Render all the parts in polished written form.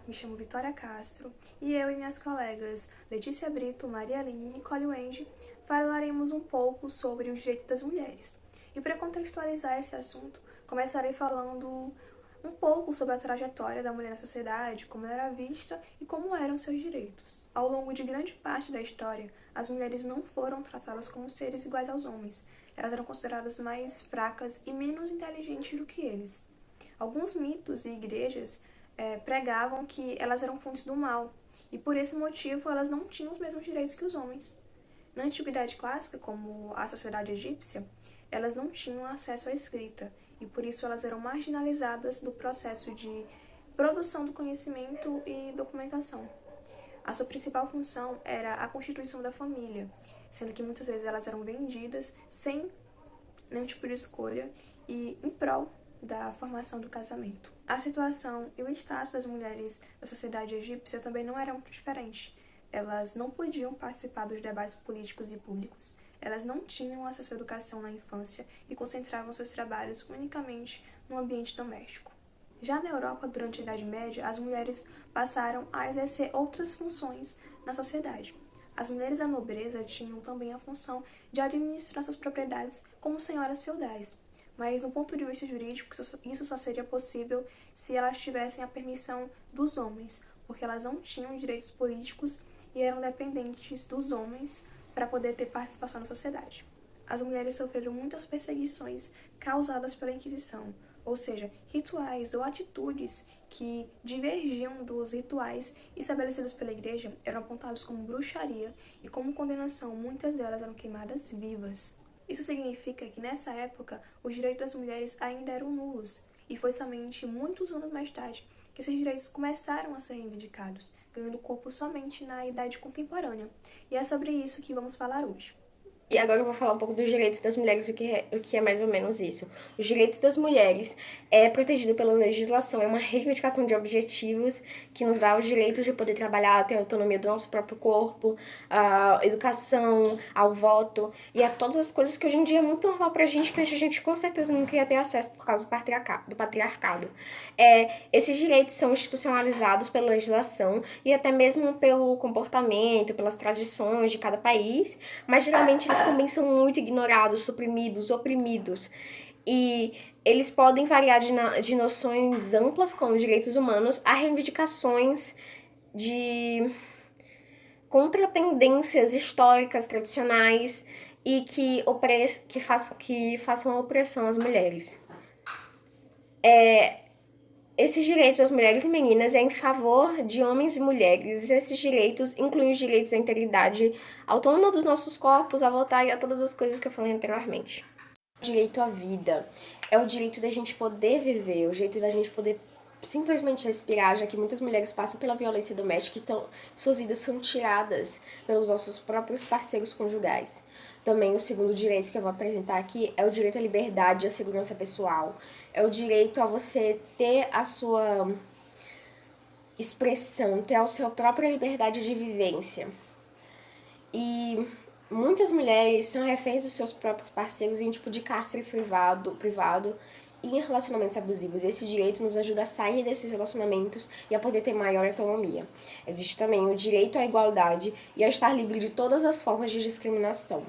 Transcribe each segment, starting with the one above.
me chamo Vitória Castro e eu e minhas colegas Letícia Brito, Maria Aline e Nicole Wendy falaremos um pouco sobre os direitos das mulheres. E para contextualizar esse assunto, começarei falando um pouco sobre a trajetória da mulher na sociedade, como ela era vista e como eram seus direitos. Ao longo de grande parte da história, as mulheres não foram tratadas como seres iguais aos homens. Elas eram consideradas mais fracas e menos inteligentes do que eles. Alguns mitos e igrejas pregavam que elas eram fontes do mal, e por esse motivo elas não tinham os mesmos direitos que os homens. Na antiguidade clássica, como a sociedade egípcia, elas não tinham acesso à escrita, e por isso elas eram marginalizadas do processo de produção do conhecimento e documentação. A sua principal função era a constituição da família, sendo que muitas vezes elas eram vendidas sem nenhum tipo de escolha e em prol da formação do casamento. A situação e o status das mulheres da sociedade egípcia também não era muito diferente. Elas não podiam participar dos debates políticos e públicos, elas não tinham acesso à educação na infância e concentravam seus trabalhos unicamente no ambiente doméstico. Já na Europa, durante a Idade Média, as mulheres passaram a exercer outras funções na sociedade. As mulheres da nobreza tinham também a função de administrar suas propriedades como senhoras feudais, mas no ponto de vista jurídico, isso só seria possível se elas tivessem a permissão dos homens, porque elas não tinham direitos políticos e eram dependentes dos homens para poder ter participação na sociedade. As mulheres sofreram muitas perseguições causadas pela Inquisição, ou seja, rituais ou atitudes que divergiam dos rituais estabelecidos pela Igreja eram apontados como bruxaria e, como condenação, muitas delas eram queimadas vivas. Isso significa que, nessa época, os direitos das mulheres ainda eram nulos, e foi somente muitos anos mais tarde que esses direitos começaram a ser reivindicados, ganhando corpo somente na idade contemporânea. E é sobre isso que vamos falar hoje. E agora eu vou falar um pouco dos direitos das mulheres, o que é mais ou menos isso. Os direitos das mulheres é protegido pela legislação, é uma reivindicação de objetivos que nos dá o direito de poder trabalhar, ter a autonomia do nosso próprio corpo, a educação, ao voto, e a todas as coisas que hoje em dia é muito normal pra gente, que a gente com certeza não queria ter acesso por causa do patriarcado. Esses direitos são institucionalizados pela legislação e até mesmo pelo comportamento, pelas tradições de cada país, mas geralmente eles também são muito ignorados, suprimidos, oprimidos. E eles podem variar de noções amplas, como direitos humanos, a reivindicações de contra tendências históricas, tradicionais e que façam a opressão às mulheres. Esses direitos das mulheres e meninas é em favor de homens e mulheres. Esses direitos incluem os direitos à integridade autônoma dos nossos corpos, a votar e a todas as coisas que eu falei anteriormente. O direito à vida é o direito da gente poder viver, o direito da gente poder simplesmente respirar, já que muitas mulheres passam pela violência doméstica e suas vidas são tiradas pelos nossos próprios parceiros conjugais. Também o segundo direito que eu vou apresentar aqui é o direito à liberdade e à segurança pessoal. É o direito a você ter a sua expressão, ter a sua própria liberdade de vivência. E muitas mulheres são reféns dos seus próprios parceiros em um tipo de cárcere privado e em relacionamentos abusivos. Esse direito nos ajuda a sair desses relacionamentos e a poder ter maior autonomia. Existe também o direito à igualdade e a estar livre de todas as formas de discriminação,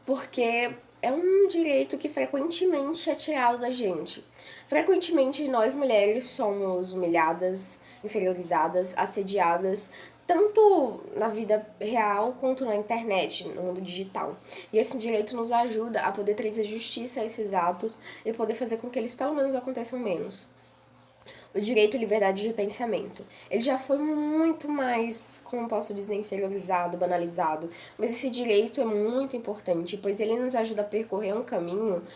porque é um direito que frequentemente é tirado da gente. Frequentemente nós mulheres somos humilhadas, inferiorizadas, assediadas, tanto na vida real quanto na internet, no mundo digital. E esse direito nos ajuda a poder trazer justiça a esses atos e poder fazer com que eles pelo menos aconteçam menos. O direito à liberdade de pensamento. Ele já foi muito mais, como posso dizer, inferiorizado, banalizado, mas esse direito é muito importante, pois ele nos ajuda a percorrer um caminho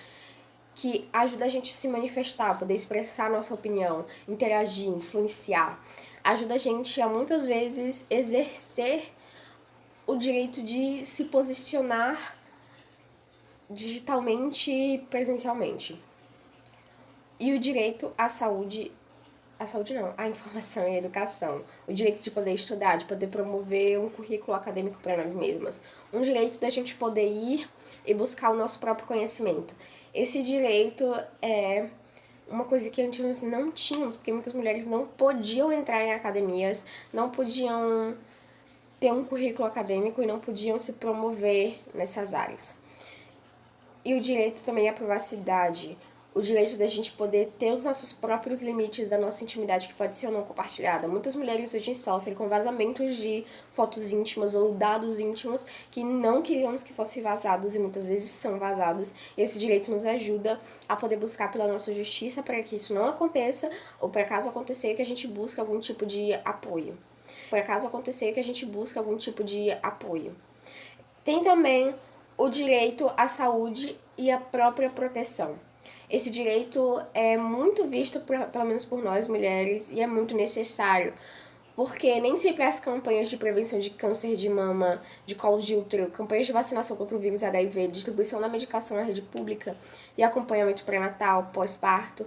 que ajuda a gente a se manifestar, poder expressar nossa opinião, interagir, influenciar. Ajuda a gente a muitas vezes exercer o direito de se posicionar digitalmente e presencialmente. E o direito à saúde a informação e a educação, o direito de poder estudar, de poder promover um currículo acadêmico para nós mesmas, um direito da gente poder ir e buscar o nosso próprio conhecimento. Esse direito é uma coisa que antes nós não tínhamos, porque muitas mulheres não podiam entrar em academias, não podiam ter um currículo acadêmico e não podiam se promover nessas áreas. E o direito também à privacidade, o direito da gente poder ter os nossos próprios limites da nossa intimidade, que pode ser ou não compartilhada. Muitas mulheres hoje sofrem com vazamentos de fotos íntimas ou dados íntimos que não queríamos que fossem vazados e muitas vezes são vazados. Esse direito nos ajuda a poder buscar pela nossa justiça para que isso não aconteça, ou para caso acontecer, que a gente busque algum tipo de apoio. Tem também o direito à saúde e à própria proteção. Esse direito é muito visto, pelo menos por nós mulheres, e é muito necessário, porque nem sempre as campanhas de prevenção de câncer de mama, de colo de útero, campanhas de vacinação contra o vírus HIV, distribuição da medicação na rede pública e acompanhamento pré-natal, pós-parto,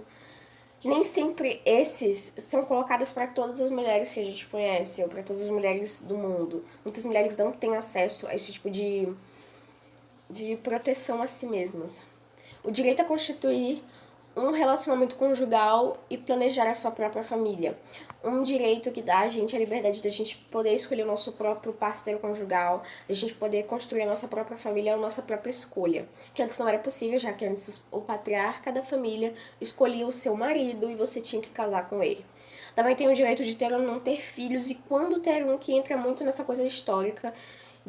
nem sempre esses são colocados para todas as mulheres que a gente conhece, ou para todas as mulheres do mundo. Muitas mulheres não têm acesso a esse tipo de proteção a si mesmas. O direito a constituir um relacionamento conjugal e planejar a sua própria família. Um direito que dá a gente a liberdade de a gente poder escolher o nosso próprio parceiro conjugal, de a gente poder construir a nossa própria família, a nossa própria escolha. Que antes não era possível, já que antes o patriarca da família escolhia o seu marido e você tinha que casar com ele. Também tem o direito de ter ou não ter filhos, e quando ter um, que entra muito nessa coisa histórica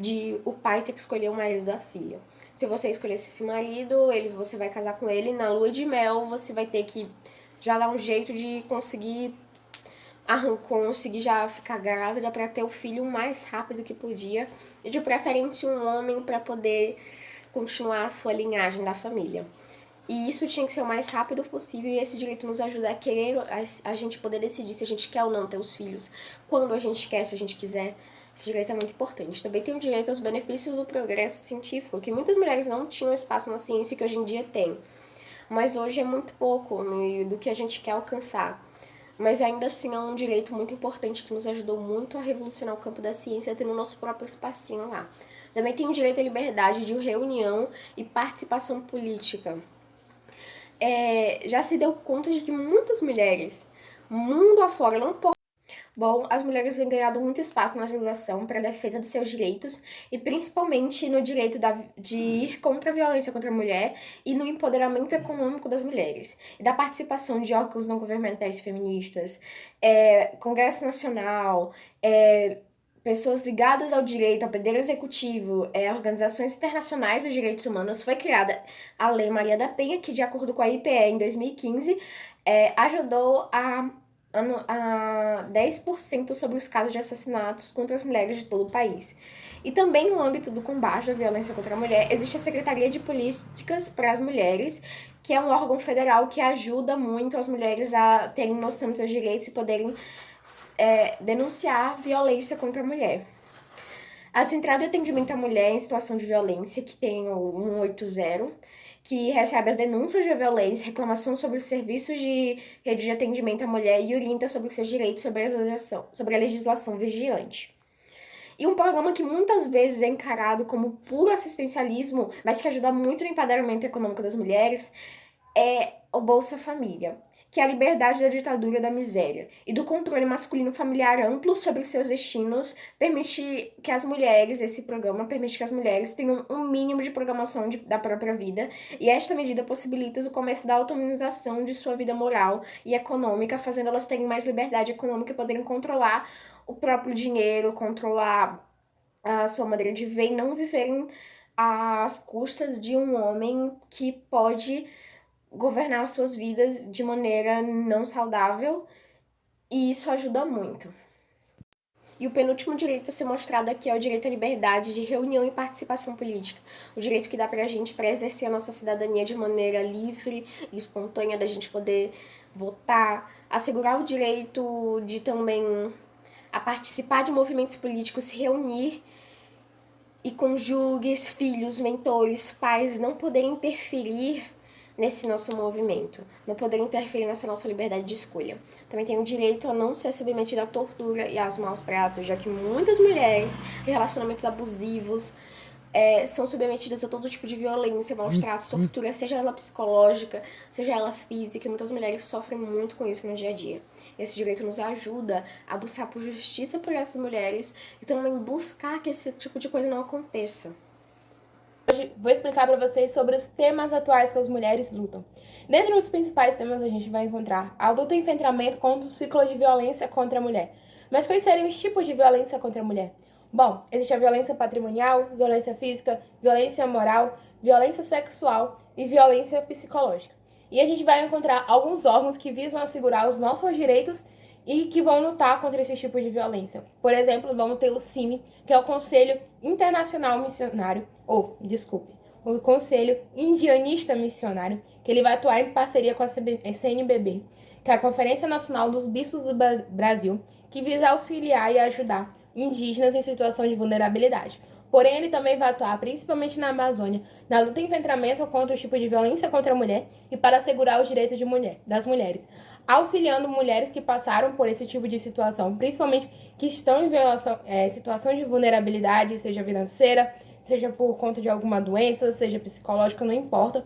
de o pai ter que escolher o marido da filha. Se você escolhesse esse marido, você vai casar com ele, na lua de mel você vai ter que já dar um jeito de conseguir já ficar grávida para ter o filho o mais rápido que podia, e de preferência um homem para poder continuar a sua linhagem da família. E isso tinha que ser o mais rápido possível, e esse direito nos ajuda a gente poder decidir se a gente quer ou não ter os filhos, quando a gente quer, se a gente quiser. Esse direito é muito importante. Também tem o direito aos benefícios do progresso científico, que muitas mulheres não tinham espaço na ciência que hoje em dia tem. Mas hoje é muito pouco do que a gente quer alcançar. Mas ainda assim é um direito muito importante que nos ajudou muito a revolucionar o campo da ciência, tendo o nosso próprio espacinho lá. Também tem o direito à liberdade de reunião e participação política. Já se deu conta de que muitas mulheres, mundo afora, não podem. Bom, as mulheres têm ganhado muito espaço na legislação para a defesa dos seus direitos, e principalmente no direito de ir contra a violência contra a mulher e no empoderamento econômico das mulheres, e da participação de órgãos não governamentais feministas, Congresso Nacional, pessoas ligadas ao direito, ao poder executivo, organizações internacionais dos direitos humanos. Foi criada a Lei Maria da Penha, que, de acordo com a IPE, em 2015, ajudou a 10% sobre os casos de assassinatos contra as mulheres de todo o país. E também no âmbito do combate à violência contra a mulher, existe a Secretaria de Políticas para as Mulheres, que é um órgão federal que ajuda muito as mulheres a terem noção dos seus direitos e poderem denunciar violência contra a mulher. A Central de Atendimento à Mulher em Situação de Violência, que tem o 180, que recebe as denúncias de violência, reclamação sobre os serviços de rede de atendimento à mulher e orienta sobre os seus direitos sobre a legislação vigilante. E um programa que muitas vezes é encarado como puro assistencialismo, mas que ajuda muito no empoderamento econômico das mulheres, é o Bolsa Família, que é a liberdade da ditadura da miséria e do controle masculino familiar amplo sobre seus destinos. Esse programa permite que as mulheres tenham um mínimo de programação da própria vida, e esta medida possibilita o começo da autonomização de sua vida moral e econômica, fazendo elas terem mais liberdade econômica e poderem controlar o próprio dinheiro, controlar a sua maneira de viver e não viverem às custas de um homem que pode governar as suas vidas de maneira não saudável, e isso ajuda muito. E o penúltimo direito a ser mostrado aqui é o direito à liberdade de reunião e participação política. O direito que dá pra gente para exercer a nossa cidadania de maneira livre e espontânea, da gente poder votar, assegurar o direito de também a participar de movimentos políticos, se reunir, e cônjuges, filhos, mentores, pais não poderem interferir nesse nosso movimento, não poder interferir nessa nossa liberdade de escolha. Também tem o direito a não ser submetido à tortura e aos maus tratos, já que muitas mulheres, relacionamentos abusivos, são submetidas a todo tipo de violência, maus tratos, tortura, seja ela psicológica, seja ela física, e muitas mulheres sofrem muito com isso no dia a dia. Esse direito nos ajuda a buscar por justiça por essas mulheres e também buscar que esse tipo de coisa não aconteça. Hoje vou explicar para vocês sobre os temas atuais que as mulheres lutam. Dentre os principais temas a gente vai encontrar a luta e enfrentamento contra o ciclo de violência contra a mulher. Mas quais seriam os tipos de violência contra a mulher? Bom, existe a violência patrimonial, violência física, violência moral, violência sexual e violência psicológica. E a gente vai encontrar alguns órgãos que visam assegurar os nossos direitos e que vão lutar contra esse tipo de violência. Por exemplo, vamos ter o CIMI, que é o Conselho Internacional Missionário, o Conselho Indianista Missionário, que ele vai atuar em parceria com a CNBB, que é a Conferência Nacional dos Bispos do Brasil, que visa auxiliar e ajudar indígenas em situação de vulnerabilidade. Porém, ele também vai atuar principalmente na Amazônia, na luta e enfrentamento contra o tipo de violência contra a mulher e para assegurar os direitos das mulheres, auxiliando mulheres que passaram por esse tipo de situação, principalmente que estão em situação de vulnerabilidade, seja financeira, seja por conta de alguma doença, seja psicológica, não importa,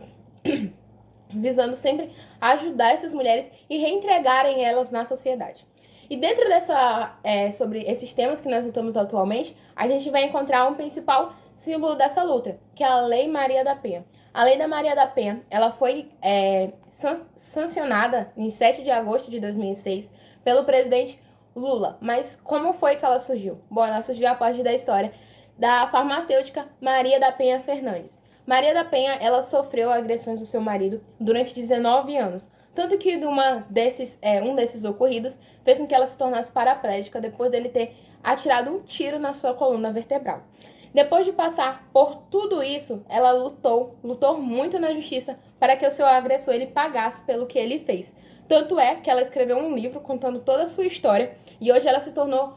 visando sempre ajudar essas mulheres e reintegrarem elas na sociedade. E dentro sobre esses temas que nós lutamos atualmente, a gente vai encontrar um principal símbolo dessa luta, que é a Lei Maria da Penha. A Lei da Maria da Penha, ela foi sancionada em 7 de agosto de 2006 pelo presidente Lula. Mas como foi que ela surgiu? Bom, ela surgiu a partir da história da farmacêutica Maria da Penha Fernandes. Maria da Penha, ela sofreu agressões do seu marido durante 19 anos. Tanto que um desses ocorridos fez com que ela se tornasse paraplégica depois dele ter atirado um tiro na sua coluna vertebral. Depois de passar por tudo isso, ela lutou muito na justiça para que o seu agressor ele pagasse pelo que ele fez. Tanto é que ela escreveu um livro contando toda a sua história e hoje ela se tornou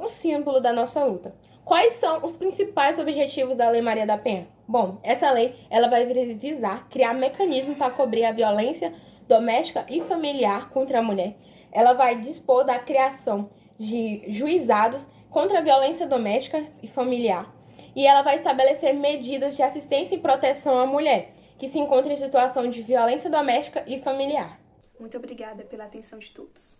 um símbolo da nossa luta. Quais são os principais objetivos da Lei Maria da Penha? Bom, essa lei ela vai visar criar mecanismos para cobrir a violência doméstica e familiar contra a mulher. Ela vai dispor da criação de juizados contra a violência doméstica e familiar. E ela vai estabelecer medidas de assistência e proteção à mulher que se encontra em situação de violência doméstica e familiar. Muito obrigada pela atenção de todos.